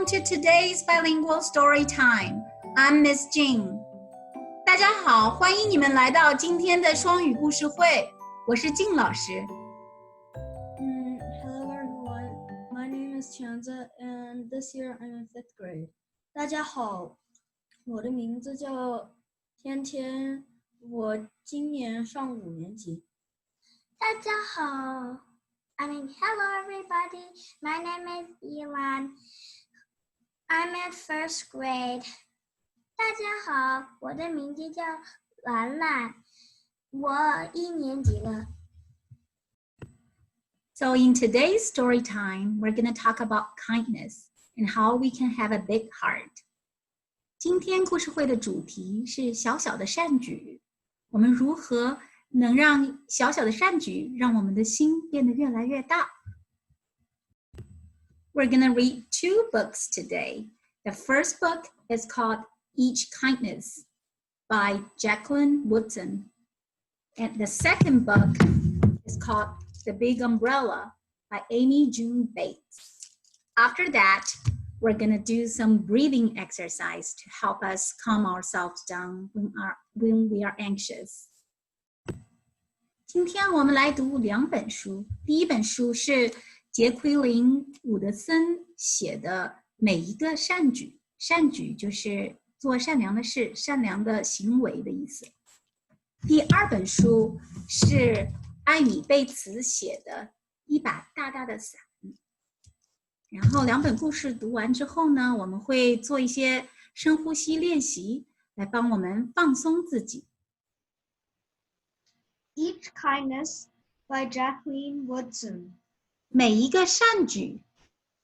to today's bilingual story time. I'm Miss Jing. 大家好，欢迎你们来到今天的双语故事会。我是静老师。Hello everyone. My name is Tianzi, and this year I'm in 5th grade. 大家好，我的名字叫天天，我今年上5年级。大家好。Hello everybody. My name is Elan. I'm in 1st grade. 大家好，我的名字叫兰兰，我1年级了。So in today's story time, we're going to talk about kindness and how we can have a big heart. 今天故事会的主题是小小的善举，我们如何能让小小的善举让我们的心变得越来越大。We're going to read 2 books today. The first book is called Each Kindness by Jacqueline Woodson. And the second book is called The Big Umbrella by Amy June Bates. After that, we're going to do some breathing exercise to help us calm ourselves down when we are anxious. 今天我们来读2本书。第一本书是杰奎琳·伍德森写的《每一个善举》，善举就是做善良的事、善良的行为的意思。第2本书是艾米·贝茨写的《一把大大的伞》。然后2本故事读完之后呢，我们会做一些深呼吸练习，来帮我们放松自己。Each Kindness by Jacqueline Woodson. 每一个善举，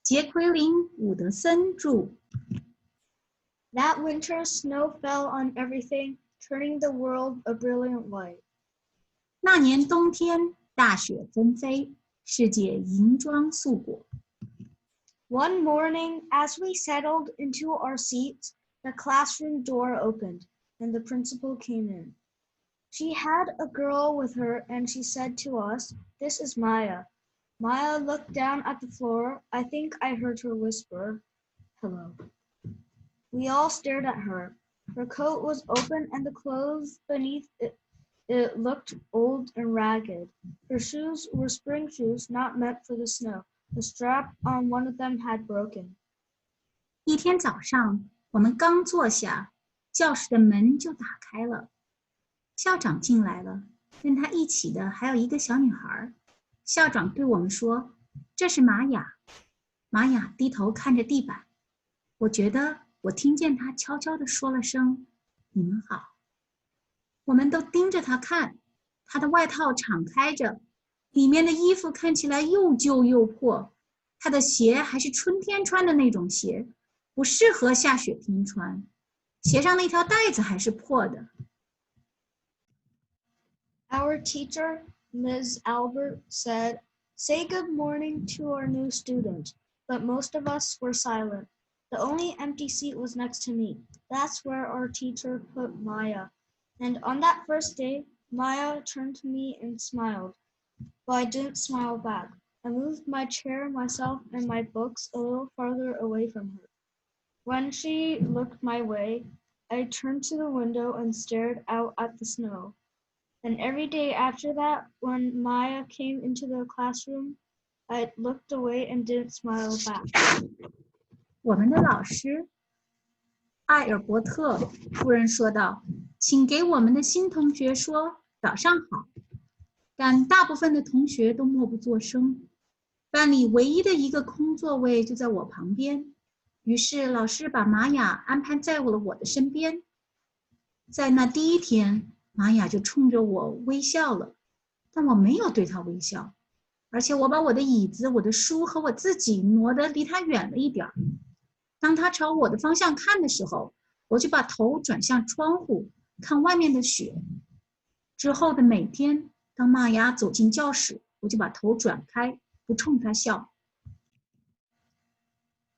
杰奎琳·伍德森著。That winter, snow fell on everything, turning the world a brilliant white. 那年冬天，大雪纷飞，世界银装素裹。One morning, as we settled into our seats, the classroom door opened, and the principal came in. She had a girl with her, and she said to us, "This is Maya." Maya looked down at the floor. I think I heard her whisper, "Hello." We all stared at her. Her coat was open, and the clothes beneath it looked old and ragged. Her shoes were spring shoes, not meant for the snow. The strap on one of them had broken. 一天早上，我们刚坐下，教室的门就打开了。校长进来了，跟他一起的还有一个小女孩。校长对我们说：“这是玛雅。”玛雅低头看着地板，我觉得我听见她悄悄地说了声：“你们好。”我们都盯着她看，她的外套敞开着，里面的衣服看起来又旧又破，她的鞋还是春天穿的那种鞋，不适合下雪天穿，鞋上那条带子还是破的。Our teacher, Ms. Albert, said, "Say good morning to our new student," but most of us were silent. The only empty seat was next to me. That's where our teacher put Maya. And on that first day, Maya turned to me and smiled, but I didn't smile back. I moved my chair, myself, and my books a little farther away from her. When she looked my way, I turned to the window and stared out at the snow. And every day after that, when Maya came into the classroom, I looked away and didn't smile back. 我们的老师艾尔伯特夫人说道：“请给我们的新同学说早上好。”但大部分的同学都默不作声。班里唯一的一个空座位就在我旁边，于是老师把玛雅安排在了我的身边。在那第一天，玛雅就冲着我微笑了，但我没有对她微笑，而且我把我的椅子、我的书和我自己挪得离她远了一点。当她朝我的方向看的时候，我就把头转向窗户，看外面的雪。之后的每天，当玛雅走进教室，我就把头转开，不冲她笑。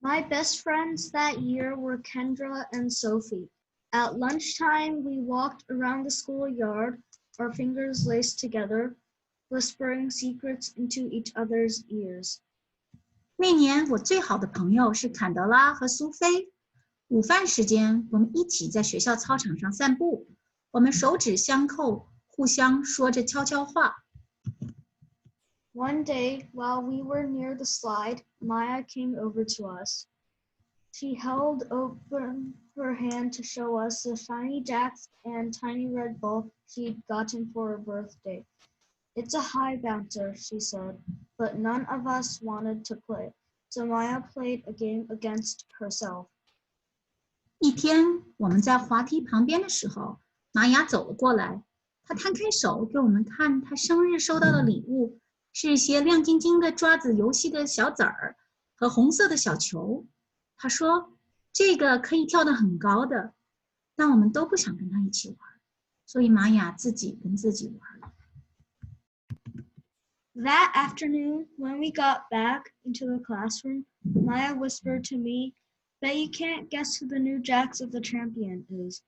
My best friends that year were Kendra and Sophie. At lunchtime, we walked around the schoolyard, our fingers laced together, whispering secrets into each other's ears. 那年我最好的朋友是坎德拉和苏菲。午饭时间，我们一起在学校操场上散步，我们手指相扣，互相说着悄悄话。One day, while we were near the slide, Maya came over to us. She held open her hand to show us the shiny jacks and tiny red ball she'd gotten for her birthday. It's a high bouncer, she said, but none of us wanted to play, so Maya played a game against herself. 一天，我们在滑梯旁边的时候，玛雅走了过来，她摊开手给我们看她生日收到的礼物，是一些亮晶晶的抓子游戏的小子儿和红色的小球。她说：“这个可以跳得很高的。”但我们都不想跟她一起玩，所以玛雅自己跟自己玩了。That afternoon, when we got back into the classroom, Maya whispered to me, "Bet you can't guess who the new Jacks of the Champion is."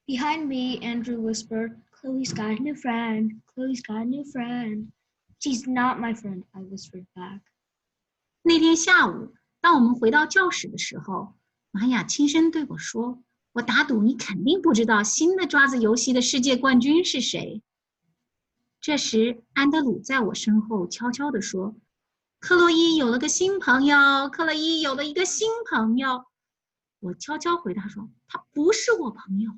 Behind me, Andrew whispered, "Chloe's got a new friend. Chloe's got a new friend." "She's not my friend," I whispered back. 那天下午，当我们回到教室的时候，玛雅轻声对我说：“我打赌你肯定不知道新的抓子游戏的世界冠军是谁。”这时，安德鲁在我身后悄悄地说：“克洛伊有了个新朋友，克洛伊有了一个新朋友。”我悄悄回答说：“他不是我朋友。”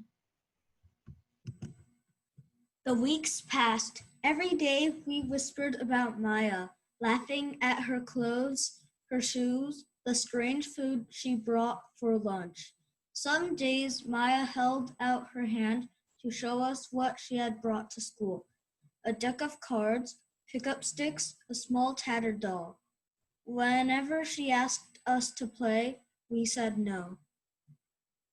The weeks passed. Every day we whispered about Maya, laughing at her clothes, her shoes, the strange food she brought for lunch. Some days Maya held out her hand to show us what she had brought to school: a deck of cards, pickup sticks, a small tattered doll. Whenever she asked us to play, we said no.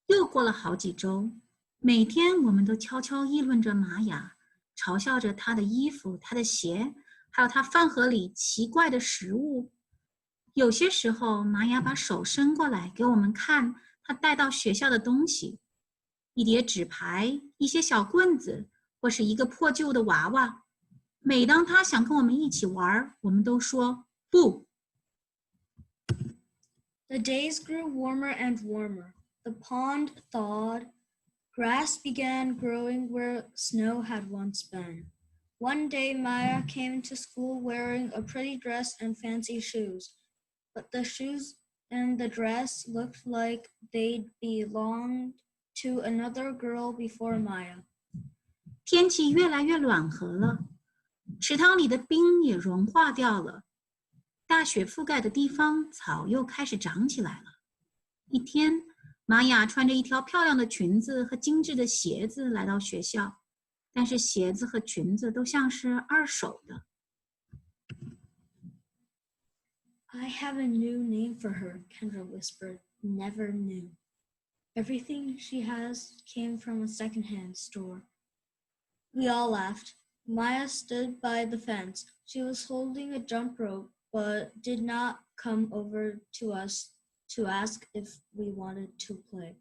又过了好几周，每天我们都悄悄议论着玛雅，嘲笑着她的衣服、她的鞋，还有她饭盒里奇怪的食物。有些时候，玛雅把手伸过来给我们看她带到学校的东西，一叠纸牌，一些小棍子，或是一个破旧的娃娃。每当她想跟我们一起玩，我们都说不。The days grew warmer and warmer. The pond thawed. Grass began growing where snow had once been. One day Maya came to school wearing a pretty dress and fancy shoes, but the shoes and the dress looked like they'd belonged to another girl before Maya. 天气越来越暖和了，池塘里的冰也融化掉了，大雪覆盖的地方草又开始长起来了。一天，玛雅穿着一条漂亮的裙子和精致的鞋子来到学校，但是鞋子和裙子都像是二手的。I have a new name for her, Kendra whispered. Never knew. Everything she has came from a second-hand store. We all laughed. Maya stood by the fence. She was holding a jump rope, but did not come over to us to ask if we wanted to play.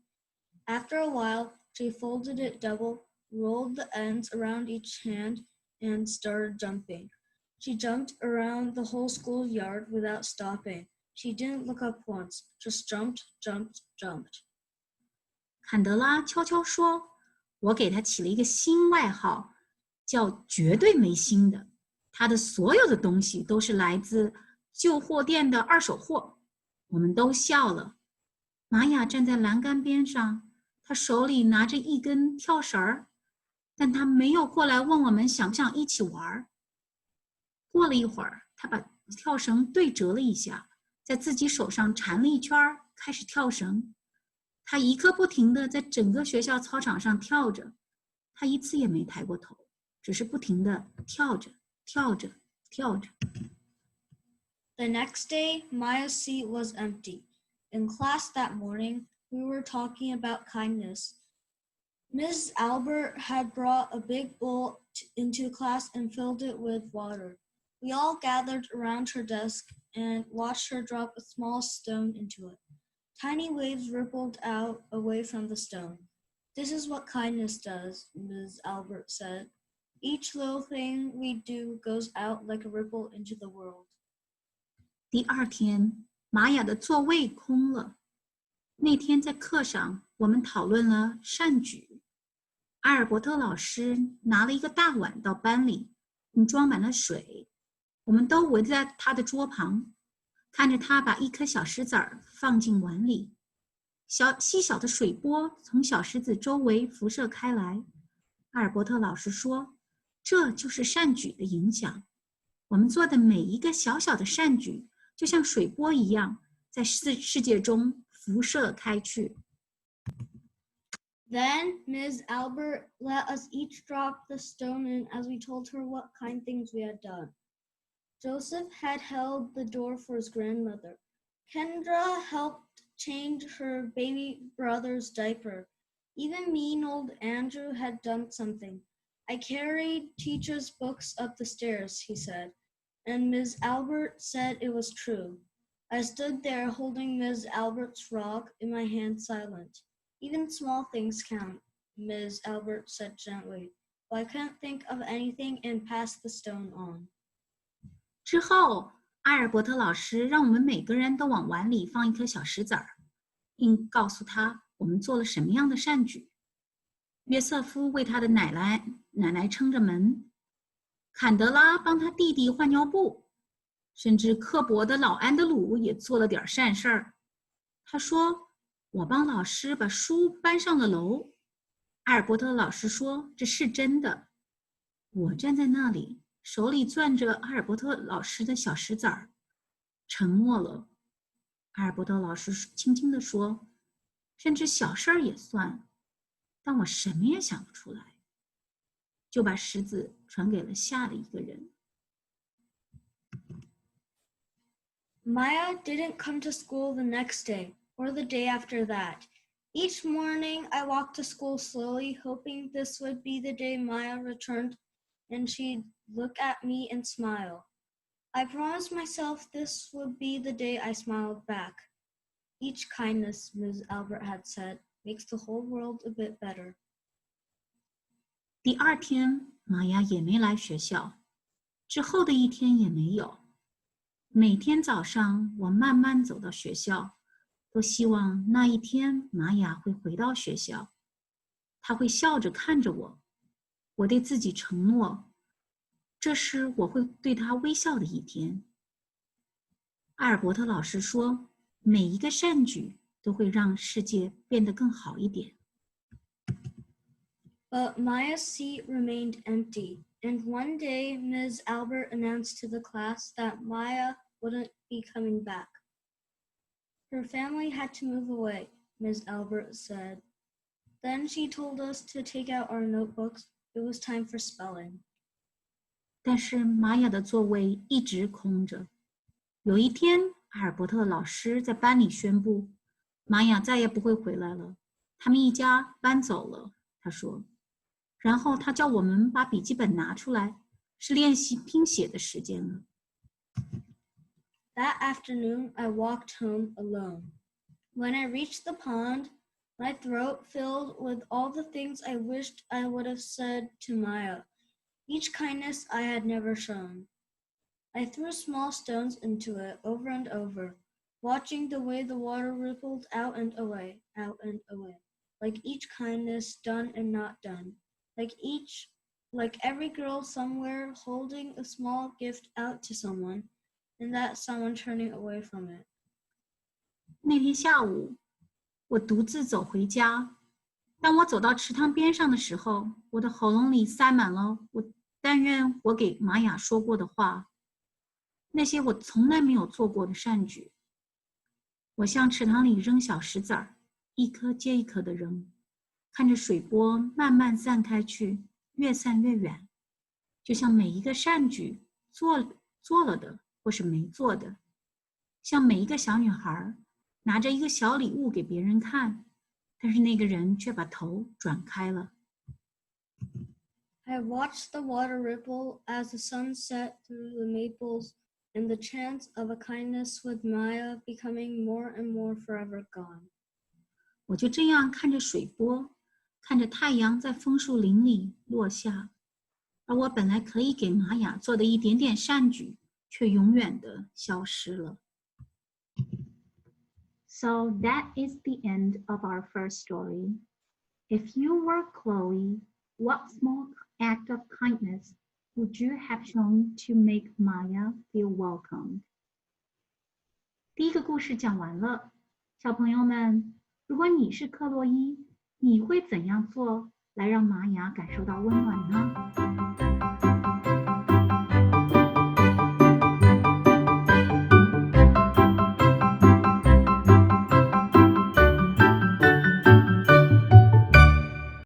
After a while, she folded it double, rolled the ends around each hand, and started jumping. She jumped around the whole schoolyard without stopping. She didn't look up once, just jumped, jumped, jumped. 坎德拉悄悄说：“我给她起了一个新外号，叫绝对没新的。她的所有的东西都是来自旧货店的二手货。”我们都笑了。玛雅站在栏杆边上，她手里拿着一根跳绳儿，但她没有过来问我们想不想一起玩。过了一会儿，她把跳绳对折了一下，在自己手上缠了一圈，开始跳绳。她一刻不停地在整个学校操场上跳着，她一次也没抬过头，只是不停地跳着，跳着，跳着。The next day, Maya's seat was empty. In class that morning, we were talking about kindness. Ms. Albert had brought a big bowl into class and filled it with water. We all gathered around her desk and watched her drop a small stone into it. Tiny waves rippled out away from the stone. "This is what kindness does," Ms. Albert said. "Each little thing we do goes out like a ripple into the world." 第二天，玛雅的座位空了。那天在课上，我们讨论了善举。阿尔伯特老师拿了一个大碗到班里，并装满了水。我们都围在他的桌旁，看着他把一颗小石子儿放进碗里。细小的水波从小石子周围辐射开来。阿尔伯特老师说，这就是善举的影响。我们做的每一个小小的善举，就像水波一样，在世界中辐射开去。Then Ms. Albert let us each drop the stone in as we told her what kind things we had done. Joseph had held the door for his grandmother. Kendra helped change her baby brother's diaper. Even mean old Andrew had done something. I carried teacher's books up the stairs, he said, and Ms. Albert said it was true. I stood there holding Ms. Albert's rock in my hand, silent. Even small things count, Ms. Albert said gently, but I couldn't think of anything and passed the stone on. 之后，阿尔伯特老师让我们每个人都往碗里放一颗小石子儿，并告诉他我们做了什么样的善举。约瑟夫为他的奶奶撑着门，坎德拉帮他弟弟换尿布，甚至刻薄的老安德鲁也做了点善事儿。他说，我帮老师把书搬上了楼。阿尔伯特老师说，这是真的。我站在那里，手里攥着阿尔伯特老师的小石子儿，沉默了。阿尔伯特老师轻轻地说，甚至小事儿也算，但我什么也想不出来，就把石子传给了下的一个人。Maya didn't come to school the next day or the day after that. Each morning I walked to school slowly, hoping this would be the day Maya returned and she'd look at me and smile. I promised myself this would be the day I smiled back. Each kindness, Ms. Albert had said, makes the whole world a bit better. 第二天，玛雅也没来学校，之后的一天也没有。每天早上，我慢慢走到学校，都希望那一天玛雅会回到学校，她会笑着看着我。我对自己承诺，这是我会对她微笑的一天。阿尔伯特老师说，每一个善举都会让世界变得更好一点。But Maya's seat remained empty, and one day Ms. Albert announced to the class that Maya wouldn't be coming back. Her family had to move away, Ms. Albert said. Then she told us to take out our notebooks. It was time for spelling. 但是玛雅的座位一直空着。有一天，阿尔伯特老师在班里宣布，玛雅再也不会回来了，他们一家搬走了。他说，然后他叫我们把笔记本拿出来，是练习拼写的时间了。That afternoon, I walked home alone. When I reached the pond, my throat filled with all the things I wished I would have said to Maya, each kindness I had never shown. I threw small stones into it over and over, watching the way the water rippled out and away, like each kindness done and not done, like every girl somewhere holding a small gift out to someone, and that someone turning away from it. 那天下午，我独自走回家。当我走到池塘边上的时候，我的喉咙里塞满了但愿我给玛雅说过的话，那些我从来没有做过的善举。我向池塘里扔小石子儿，一颗接一颗的扔，看着水波慢慢散开去，越散越远，就像每一个善举做了的或是没做的，像每一个小女孩拿着一个小礼物给别人看，但是那个人却把头转开了。I watched the water ripple as the sun set through the maples, and the chance of a kindness with Maya becoming more and more forever gone. 我就这样看着水波，看着太阳在枫树林里落下，而我本来可以给玛雅做的一点点善举，却永远的消失了。So that is the end of our first story. If you were Chloe, what small act of kindness would you have shown to make Maya feel welcomed? 第一个故事讲完了，小朋友们，如果你是克洛伊，你会怎样做来让玛雅感受到温暖呢？